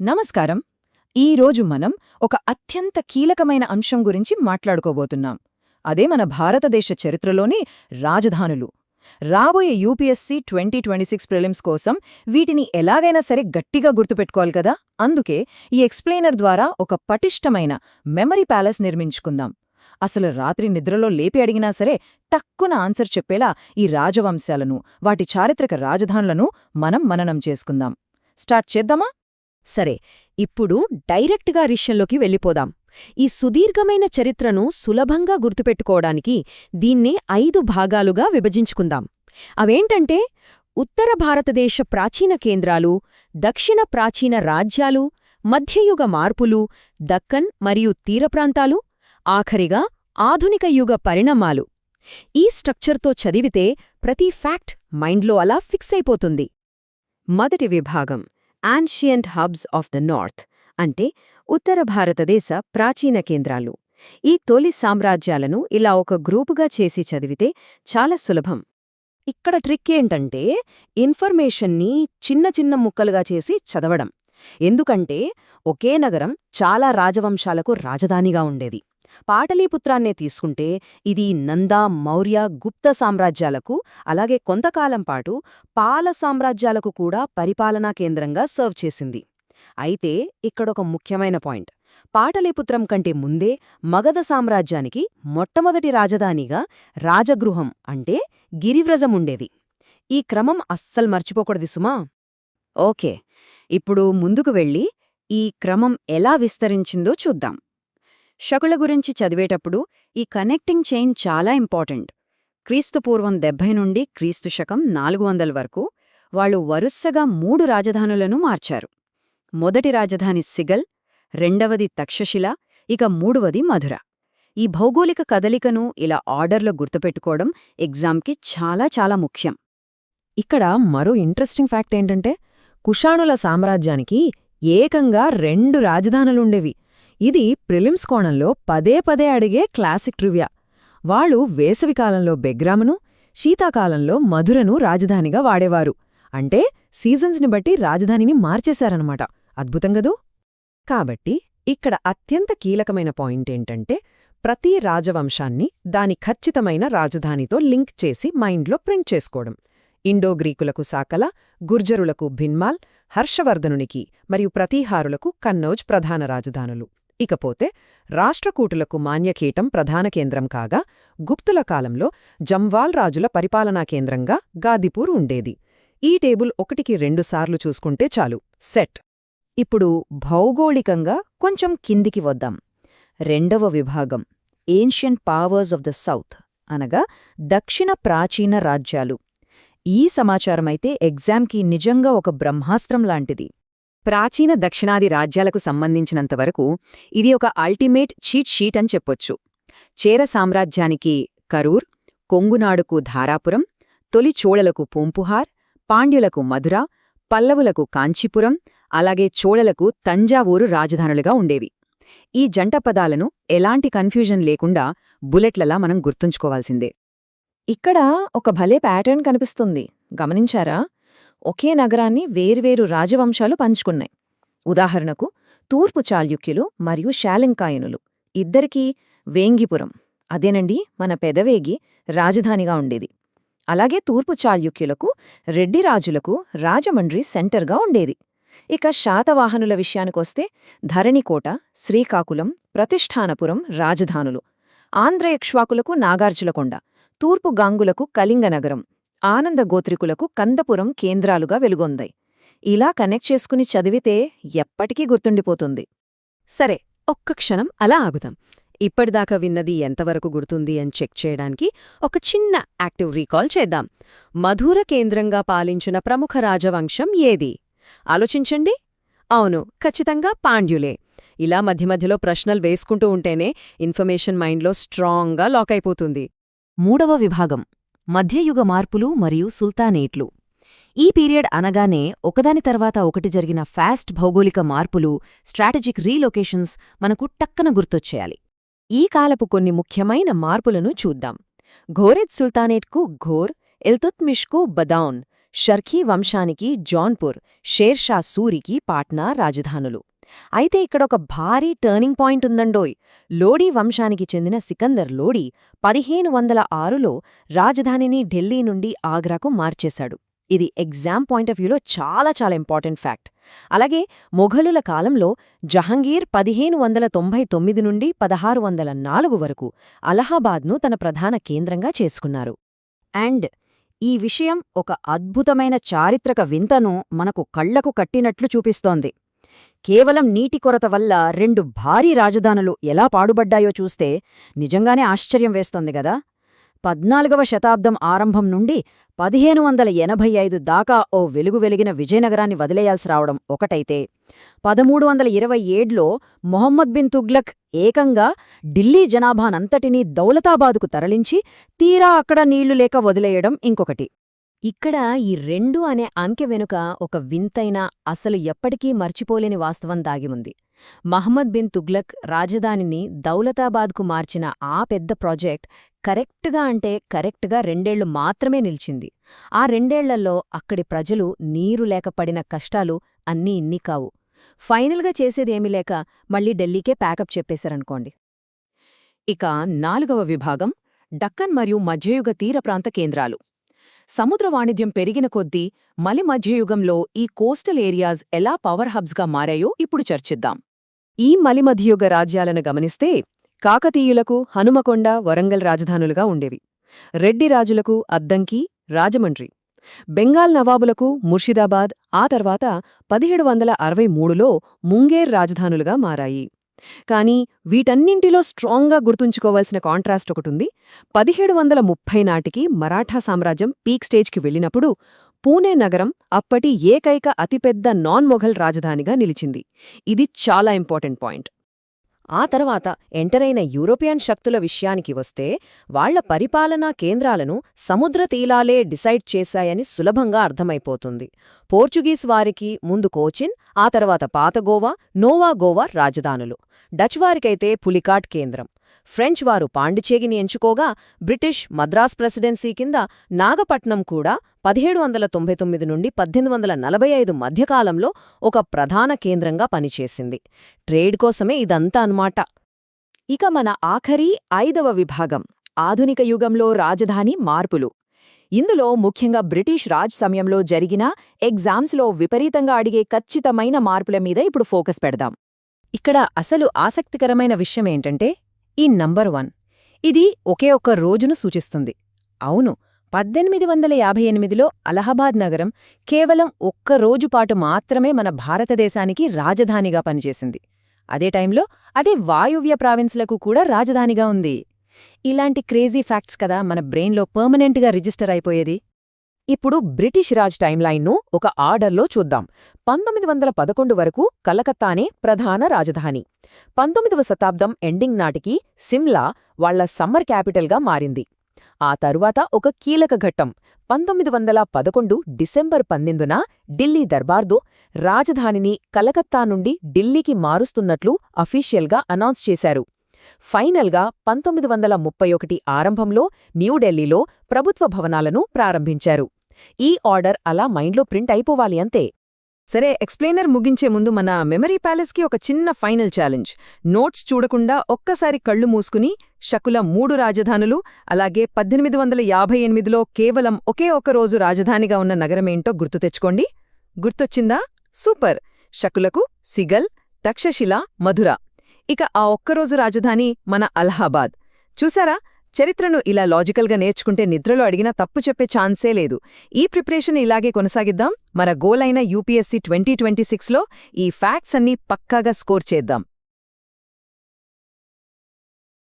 నమస్కారం. ఈరోజు మనం ఒక అత్యంత కీలకమైన అంశం గురించి మాట్లాడుకోబోతున్నాం. అదే మన భారతదేశ చరిత్రలోని రాజధానులు. రాబోయే యూపీఎస్సీ 2026 ప్రిలిమ్స్ కోసం వీటిని ఎలాగైనా సరే గట్టిగా గుర్తుపెట్టుకోవాలి కదా. అందుకే ఈ ఎక్స్ప్లెయినర్ ద్వారా ఒక పటిష్టమైన మెమరీ ప్యాలెస్ నిర్మించుకుందాం. అసలు రాత్రి నిద్రలో లేపి అడిగినా సరే టక్కున ఆన్సర్ చెప్పేలా ఈ రాజవంశాలను, వాటి చారిత్రక రాజధానులను మనం మననం చేసుకుందాం. స్టార్ట్ చేద్దామా? సరే, ఇప్పుడు డైరెక్ట్గా విషయంలోకి వెళ్ళిపోదాం. ఈ సుదీర్ఘమైన చరిత్రను సులభంగా గుర్తుపెట్టుకోవడానికి దీన్నే 5 భాగాలుగా విభజించుకుందాం. అవేంటంటే ఉత్తర భారతదేశ ప్రాచీన కేంద్రాలు, దక్షిణ ప్రాచీన రాజ్యాలు, మధ్యయుగ మార్పులు, దక్కన్ మరియు తీరప్రాంతాలు, ఆఖరిగా ఆధునిక యుగ పరిణామాలు. ఈ స్ట్రక్చర్తో చదివితే ప్రతి ఫ్యాక్ట్ మైండ్లో అలా ఫిక్స్ అయిపోతుంది. మొదటి విభాగం ancient hubs of the north, అంటే ఉత్తర భారతదేశ ప్రాచీన కేంద్రాలు. ఈ తొలి సామ్రాజ్యాలను ఇలా ఒక గ్రూపుగా చేసి చదివితే చాలా సులభం. ఇక్కడ ట్రిక్ ఏంటంటే ఇన్ఫర్మేషన్ని చిన్న చిన్న ముక్కలుగా చేసి చదవడం. ఎందుకంటే ఒకే నగరం చాలా రాజవంశాలకు రాజధానిగా ఉండేది. పాటలీపుత్రాన్నే తీసుకుంటే ఇది నంద, మౌర్య, గుప్త సామ్రాజ్యాలకు, అలాగే కొంతకాలం పాటు పాల సామ్రాజ్యాలకు కూడా పరిపాలనా కేంద్రంగా సర్వ్ చేసింది. అయితే ఇక్కడొక ముఖ్యమైన పాయింట్. పాటలీపుత్రం కంటే ముందే మగధ సామ్రాజ్యానికి మొట్టమొదటి రాజధానిగా రాజగృహం అంటే గిరివ్రజం ఉండేది. ఈ క్రమం అస్సలు మర్చిపోకూడదు సుమా. ఓకే, ఇప్పుడు ముందుకు వెళ్ళి ఈ క్రమం ఎలా విస్తరించిందో చూద్దాం. శకుల గురించి చదివేటప్పుడు ఈ కనెక్టింగ్ చైన్ చాలా ఇంపార్టెంట్. క్రీస్తుపూర్వం 70 నుండి క్రీస్తు శకం 400 వరకు వాళ్ళు వరుసగా 3 రాజధానులను మార్చారు. మొదటి రాజధాని సిగల్, రెండవది తక్షశిల, ఇక మూడవది మధుర. ఈ భౌగోళిక కదలికను ఇలా ఆర్డర్లో గుర్తుపెట్టుకోవడం ఎగ్జామ్కి చాలా చాలా ముఖ్యం. ఇక్కడ మరో ఇంట్రెస్టింగ్ ఫ్యాక్ట్ ఏంటంటే కుషాణుల సామ్రాజ్యానికి ఏకంగా 2 రాజధానులుండేవి. ఇది ప్రిలిమ్స్ కోణంలో పదే పదే అడిగే క్లాసిక్ ట్రివియా. వాళ్ళు వేసవికాలంలో బెగ్రామును, శీతాకాలంలో మధురను రాజధానిగా వాడేవారు. అంటే సీజన్స్ని బట్టి రాజధానిని మార్చేశారనమాట. అద్భుతంగదూ. కాబట్టి ఇక్కడ అత్యంత కీలకమైన పాయింటేంటంటే ప్రతి రాజవంశాన్ని దాని ఖచ్చితమైన రాజధానితో లింక్ చేసి మైండ్లో ప్రింట్ చేసుకోవడం. ఇండోగ్రీకులకు సాకల, గుర్జరులకు భిన్మాల్, హర్షవర్ధనునికి మరియు ప్రతీహారులకు కన్నౌజ్ ప్రధాన రాజధానులు. ఇకపోతే రాష్ట్రకూటులకు మాన్యకీటం ప్రధాన కేంద్రం కాగా, గుప్తుల కాలంలో జంవాల్ రాజుల పరిపాలనా కేంద్రంగా గాదిపూర్ ఉండేది. ఈ టేబుల్ 1కి 2 సార్లు చూసుకుంటే చాలు. సెట్. ఇప్పుడు భౌగోళికంగా కొంచెం కిందికి వద్దాం. రెండవ విభాగం ancient powers of the south, అనగా దక్షిణ ప్రాచీన రాజ్యాలు. ఈ సమాచారమైతే ఎగ్జామ్కి నిజంగా ఒక బ్రహ్మాస్త్రం లాంటిది. ప్రాచీన దక్షిణాది రాజ్యాలకు సంబంధించినంతవరకు ఇది ఒక అల్టిమేట్ చీట్ షీట్ అని చెప్పొచ్చు. చేర సామ్రాజ్యానికి కరూర్, కొంగునాడుకు ధారాపురం, తొలి చోళలకు పూంపుహార్, పాండ్యులకు మధుర, పల్లవులకు కాంచీపురం, అలాగే చోళలకు తంజావూరు రాజధానులుగా ఉండేవి. ఈ జంట పదాలను ఎలాంటి కన్ఫ్యూజన్ లేకుండా బుల్లెట్లలా మనం గుర్తుంచుకోవాల్సిందే. ఇక్కడ ఒక భలే ప్యాటర్న్ కనిపిస్తుంది, గమనించారా? ఒకే నగరాన్ని వేర్వేరు రాజవంశాలు పంచుకున్నాయి. ఉదాహరణకు తూర్పు చాళుక్యులు మరియు శాలింకాయనులు ఇద్దరికీ వేంగిపురం, అదేనండి మన పెదవేగి, రాజధానిగా ఉండేది. అలాగే తూర్పు చాళుక్యులకు రెడ్డి రాజులకు రాజమండ్రి సెంటర్గా ఉండేది. ఇక శాతవాహనుల విషయానికొస్తే ధరణికోట, శ్రీకాకుళం, ప్రతిష్ఠానపురం రాజధానులు. ఆంధ్రయక్ష్వాకులకు నాగార్జులకొండ, తూర్పు గాంగులకు కళింగనగరం, ఆనంద గోత్రికులకు కందపురం కేంద్రాలుగా వెలుగొందాయి. ఇలా కనెక్ట్ చేసుకుని చదివితే ఎప్పటికీ గుర్తుండిపోతుంది. సరే, ఒక్క క్షణం అలా ఆగుదాం. ఇప్పటిదాకా విన్నది ఎంతవరకు గుర్తుంది అని చెక్ చేయడానికి ఒక చిన్న యాక్టివ్ రీకాల్ చేద్దాం. మధుర కేంద్రంగా పాలించిన ప్రముఖ రాజవంశం ఏది? ఆలోచించండి. అవును, ఖచ్చితంగా పాండ్యులే. ఇలా మధ్య మధ్యలో ప్రశ్నలు వేసుకుంటూ ఉంటేనే ఇన్ఫర్మేషన్ మైండ్లో స్ట్రాంగ్గా లాక్ అయిపోతుంది. మూడవ విభాగం మధ్యయుగ మార్పులు మరియు సుల్తానేట్లు. ఈ పీరియడ్ అనగానే ఒకదాని తర్వాత ఒకటి జరిగిన ఫాస్ట్ భౌగోళిక మార్పులు, స్ట్రాటజిక్ రీలొకేషన్స్ మనకు టక్కన గుర్తొచ్చేయాలి. ఈ కాలపు కొన్ని ముఖ్యమైన మార్పులను చూద్దాం. ఘోరెద్ సుల్తానేట్కు ఘోర్, ఇల్తుత్మిష్కు బదౌన్, షర్ఖీ వంశానికి జౌన్పూర్, షేర్షా సూరికి పాట్నా రాజధానులు. అయితే ఇక్కడొక భారీ టర్నింగ్ పాయింట్ ఉందండోయ్. లోడీ వంశానికి చెందిన సికందర్ లోడీ 1506లో రాజధానిని ఢిల్లీ నుండి ఆగ్రాకు మార్చేశాడు. ఇది ఎగ్జామ్ పాయింట్ ఆఫ్ వ్యూలో చాలా చాలా ఇంపార్టెంట్ ఫ్యాక్ట్. అలాగే మొఘలుల కాలంలో జహంగీర్ 1599 నుండి 1604 వరకు అలహాబాద్ను తన ప్రధాన కేంద్రంగా చేసుకున్నారు. అండ్ ఈ విషయం ఒక అద్భుతమైన చారిత్రక వింతను మనకు కళ్లకు కట్టినట్లు చూపిస్తోంది. కేవలం నీటి కొరత వల్ల 2 భారీ రాజధానులు ఎలా పాడుబడ్డాయో చూస్తే నిజంగానే ఆశ్చర్యం వేస్తోంది గదా. 14వ శతాబ్దం ఆరంభం నుండి 1585 దాకా ఓ వెలిగిన విజయనగరాన్ని వదిలేయాల్సి రావడం ఒకటైతే, 1327లో మొహమ్మద్ బిన్ తుగ్లక్ ఏకంగా ఢిల్లీ జనాభానంతటినీ దౌలతాబాదుకు తరలించి తీరా అక్కడ నీళ్లు లేక వదిలేయడం ఇంకొకటి. ఇక్కడ ఈ 2 అనే అంకె వెనుక ఒక వింతైన, అసలు ఎప్పటికీ మర్చిపోలేని వాస్తవం దాగి ఉంది. మహమ్మద్ బిన్ తుగ్లక్ రాజధానిని దౌలతాబాద్కు మార్చిన ఆ పెద్ద ప్రాజెక్ట్ కరెక్ట్గా 2 ఏళ్లు మాత్రమే నిలిచింది. ఆ 2 ఏళ్లలో అక్కడి ప్రజలు నీరు లేక పడిన కష్టాలు అన్నీ ఇన్ని కావు. ఫైనల్గా చేసేదేమీ లేక మళ్ళీ ఢిల్లీకే ప్యాకప్ చెప్పేశారనుకోండి. ఇక 4వ విభాగం డక్కన్ మరియు మధ్యయుగ తీర ప్రాంత కేంద్రాలు. సముద్ర వాణిజ్యం పెరిగిన కొద్దీ మలి మధ్యయుగంలో ఈ కోస్టల్ ఏరియాస్ ఎలా పవర్ హబ్స్గా మారాయో ఇప్పుడు చర్చిద్దాం. ఈ మలిమధ్యయుగ రాజ్యాలను గమనిస్తే కాకతీయులకు హనుమకొండ, వరంగల్ రాజధానులుగా ఉండేవి. రెడ్డి రాజులకు అద్దంకి, రాజమండ్రి. బెంగాల్ నవాబులకు ముర్షిదాబాద్, ఆ తర్వాత 1763లో ముంగేర్ రాజధానులుగా మారాయి. కానీ వీటన్నింటిలో స్ట్రాంగ్గా గుర్తుంచుకోవాల్సిన కాంట్రాస్ట్ ఒకటుంది. 1730 నాటికి మరాఠా సామ్రాజ్యం పీక్ స్టేజ్కి వెళ్ళినప్పుడు పూణే నగరం అప్పటి ఏకైక అతిపెద్ద నాన్ మొఘల్ రాజధానిగా నిలిచింది. ఇది చాలా ఇంపార్టెంట్ పాయింట్. ఆ తర్వాత ఎంటరైన యూరోపియన్ శక్తుల విషయానికి వస్తే వాళ్ల పరిపాలనా కేంద్రాలను సముద్ర తీరాలే డిసైడ్ చేశాయని సులభంగా అర్థమైపోతుంది. పోర్చుగీస్ వారికి ముందు కోచిన్, ఆ తర్వాత పాత గోవా, నోవా గోవా రాజధానులు. డచ్ వారికైతే పులికాట్ కేంద్రం. ఫ్రెంచ్ వారు పాండిచేగిని ఎంచుకోగా బ్రిటిష్ మద్రాస్ ప్రెసిడెన్సీ కింద నాగపట్నం కూడా 1799 నుండి 1845 మధ్యకాలంలో ఒక ప్రధాన కేంద్రంగా పనిచేసింది. ట్రేడ్ కోసమే ఇదంతా అన్నమాట. ఇక మన ఆఖరి 5వ విభాగం ఆధునిక యుగంలో రాజధాని మార్పులు. ఇందులో ముఖ్యంగా బ్రిటిష్ రాజ్ సమయంలో జరిగిన ఎగ్జామ్స్లో విపరీతంగా అడిగే ఖచ్చితమైన మార్పుల మీద ఇప్పుడు ఫోకస్ పెడదాం. ఇక్కడ అసలు ఆసక్తికరమైన విషయమేంటంటే ఈ నంబర్ 1. ఇది ఒకే ఒక్క రోజును సూచిస్తుంది. అవును, 1858లో అలహాబాద్ నగరం కేవలం ఒక్క రోజుపాటు మాత్రమే మన భారతదేశానికి రాజధానిగా పనిచేసింది. అదే టైంలో అదే వాయువ్య ప్రావిన్స్లకు కూడా రాజధానిగా ఉంది. ఇలాంటి క్రేజీ ఫ్యాక్ట్స్ కదా మన బ్రెయిన్లో పర్మనెంట్గా రిజిస్టర్ అయిపోయేది. ఇప్పుడు బ్రిటిష్ రాజ్ టైమ్లైన్ను ఒక ఆర్డర్లో చూద్దాం. 1911 వరకు కలకత్తానే ప్రధాన రాజధాని. 19వ శతాబ్దం ఎండింగ్ నాటికి సిమ్లా వాళ్ల సమ్మర్ క్యాపిటల్గా మారింది. ఆ తరువాత ఒక కీలక ఘట్టం 1911 డిసెంబర్ 12న ఢిల్లీ దర్బార్దో రాజధానిని కలకత్తా నుండి ఢిల్లీకి మారుస్తున్నట్లు అఫీషియల్గా అనౌన్స్ చేశారు. ఫైనల్గా 1931 ఆరంభంలో న్యూఢిల్లీలో ప్రభుత్వ భవనాలను ప్రారంభించారు. ఈ ఆర్డర్ అలా మైండ్లో ప్రింట్ అయిపోవాలి అంతే. సరే, ఎక్స్ప్లెయినర్ ముగించే ముందు మన మెమరీ ప్యాలెస్కి ఒక చిన్న ఫైనల్ ఛాలెంజ్. నోట్స్ చూడకుండా ఒక్కసారి కళ్ళు మూసుకుని శకుల 3 రాజధానులు, అలాగే 1858లో కేవలం ఒకే ఒక్క రోజు రాజధానిగా ఉన్న నగరమేంటో గుర్తు తెచ్చుకోండి. గుర్తొచ్చిందా? సూపర్! శకులకు సిగల్, తక్షశిల, మధుర. ఇక ఆ ఒక్కరోజు రాజధాని మన అలహాబాద్. చూసారా, చరిత్రను ఇలా లాజికల్గా నేర్చుకుంటే నిద్రలో అడిగినా తప్పు చెప్పే ఛాన్సే లేదు. ఈ ప్రిపరేషన్ ఇలాగే కొనసాగిద్దాం. మన గోల్ అయిన యూపీఎస్సీ 2026లో ఈ ఫ్యాక్ట్స్ అన్నీ పక్కాగా స్కోర్ చేద్దాం.